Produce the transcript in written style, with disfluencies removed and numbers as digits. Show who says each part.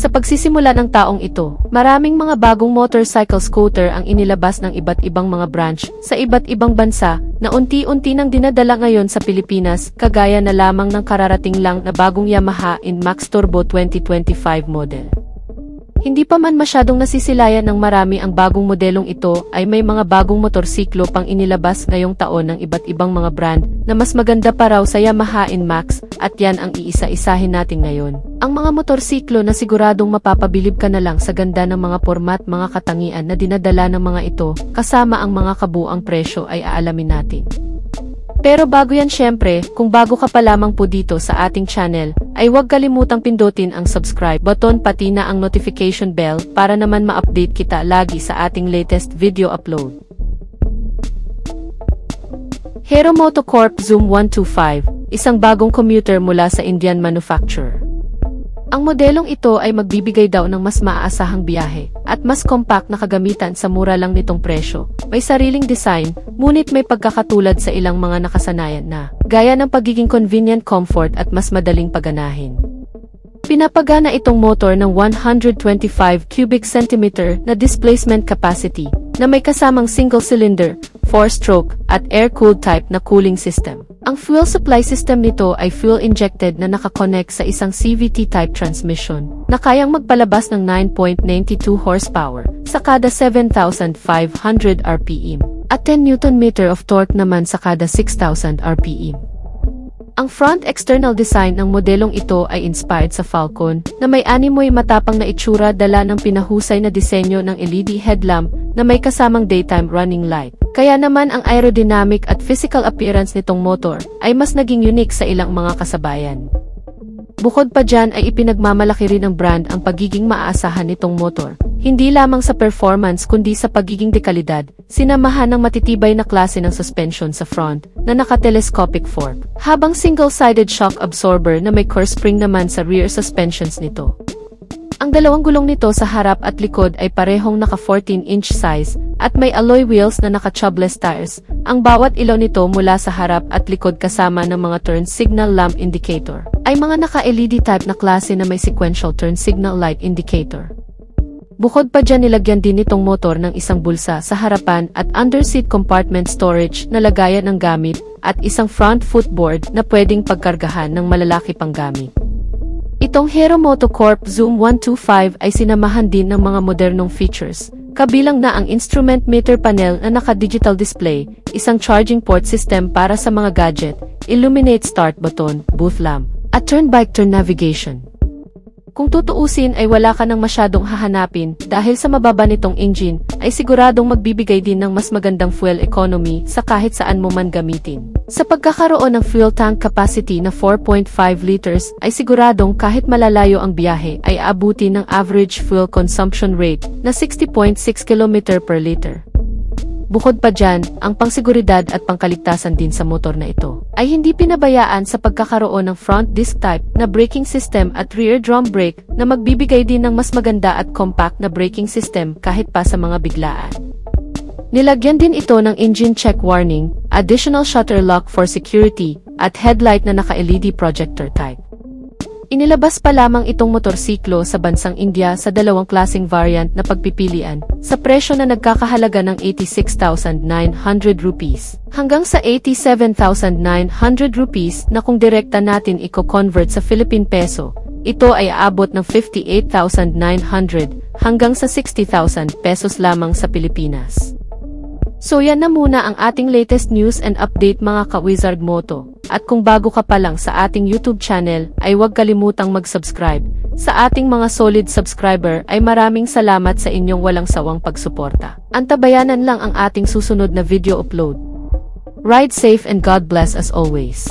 Speaker 1: Sa pagsisimula ng taong ito, maraming mga bagong motorcycle scooter ang inilabas ng iba't ibang mga branch sa iba't ibang bansa na unti-unti nang dinadala ngayon sa Pilipinas, kagaya na lamang ng kararating lang na bagong Yamaha NMAX Turbo 2025 model. Hindi pa man masyadong nasisilayan ng marami ang bagong modelong ito, ay may mga bagong motorsiklo pang inilabas ngayong taon ng iba't ibang mga brand na mas maganda pa raw sa Yamaha NMAX, at yan ang iisa-isahin natin ngayon. Ang mga motorsiklo na siguradong mapapabilib ka na lang sa ganda ng mga format, mga katangian na dinadala ng mga ito, kasama ang mga kabuang presyo ay aalamin natin. Pero bago yan, syempre, kung bago ka pa lamang po dito sa ating channel, ay huwag kalimutang pindutin ang subscribe button pati na ang notification bell para naman ma-update kita lagi sa ating latest video upload. Hero Motocorp Zoom 125, isang bagong commuter mula sa Indian manufacturer. Ang modelong ito ay magbibigay daw ng mas maaasahang biyahe at mas compact na kagamitan sa mura lang nitong presyo. May sariling design, ngunit may pagkakatulad sa ilang mga nakasanayan na, gaya ng pagiging convenient comfort at mas madaling paganahin. Pinapagana itong motor ng 125 cubic centimeter na displacement capacity na may kasamang single-cylinder, 4-stroke, at air-cooled type na cooling system. Ang fuel supply system nito ay fuel-injected na nakakonect sa isang CVT-type transmission na kayang magpalabas ng 9.92 horsepower sa kada 7,500 RPM at 10 Nm of torque naman sa kada 6,000 RPM. Ang front external design ng modelong ito ay inspired sa Falcon na may animoy matapang na itsura, dala ng pinahusay na disenyo ng LED headlamp na may kasamang daytime running light. Kaya naman ang aerodynamic at physical appearance nitong motor ay mas naging unique sa ilang mga kasabayan. Bukod pa dyan ay ipinagmamalaki rin ng brand ang pagiging maaasahan nitong motor, hindi lamang sa performance kundi sa pagiging dekalidad, sinamahan ng matitibay na klase ng suspension sa front na naka-telescopic fork, habang single-sided shock absorber na may core spring naman sa rear suspensions nito. Ang dalawang gulong nito sa harap at likod ay parehong naka 14-inch size at may alloy wheels na naka tubeless tires. Ang bawat ilaw nito mula sa harap at likod kasama ng mga turn signal lamp indicator ay mga naka LED type na klase na may sequential turn signal light indicator. Bukod pa dyan, nilagyan din nitong motor ng isang bulsa sa harapan at underseat compartment storage na lagayan ng gamit at isang front footboard na pwedeng pagkargahan ng malalaki pang gamit. Itong Hero Motocorp Zoom 125 ay sinamahan din ng mga modernong features, kabilang na ang instrument meter panel na naka-digital display, isang charging port system para sa mga gadget, illuminate start button, booth lamp, at turn-by-turn navigation. Kung tutuusin ay wala ka nang masyadong hahanapin dahil sa mababa nitong engine ay siguradong magbibigay din ng mas magandang fuel economy sa kahit saan mo man gamitin. Sa pagkakaroon ng fuel tank capacity na 4.5 liters ay siguradong kahit malalayo ang biyahe ay aabuti ng average fuel consumption rate na 60.6 km per liter. Bukod pa dyan, ang pangsiguridad at pangkaligtasan din sa motor na ito ay hindi pinabayaan sa pagkakaroon ng front disc type na braking system at rear drum brake na magbibigay din ng mas maganda at compact na braking system kahit pa sa mga biglaan. Nilagyan din ito ng engine check warning, additional shutter lock for security, at headlight na naka-LED projector type. Inilabas pa lamang itong motorsiklo sa bansang India sa dalawang klaseng variant na pagpipilian, sa presyo na nagkakahalaga ng 86,900 rupees hanggang sa 87,900 rupees na kung direkta natin i-convert sa Philippine peso, ito ay aabot ng 58,900 hanggang sa 60,000 pesos lamang sa Pilipinas. So yan na muna ang ating latest news and update mga ka-Wizard Moto. At kung bago ka pa lang sa ating YouTube channel, ay huwag kalimutang mag-subscribe. Sa ating mga solid subscriber ay maraming salamat sa inyong walang sawang pagsuporta. Antabayanan lang ang ating susunod na video upload. Ride safe and God bless as always.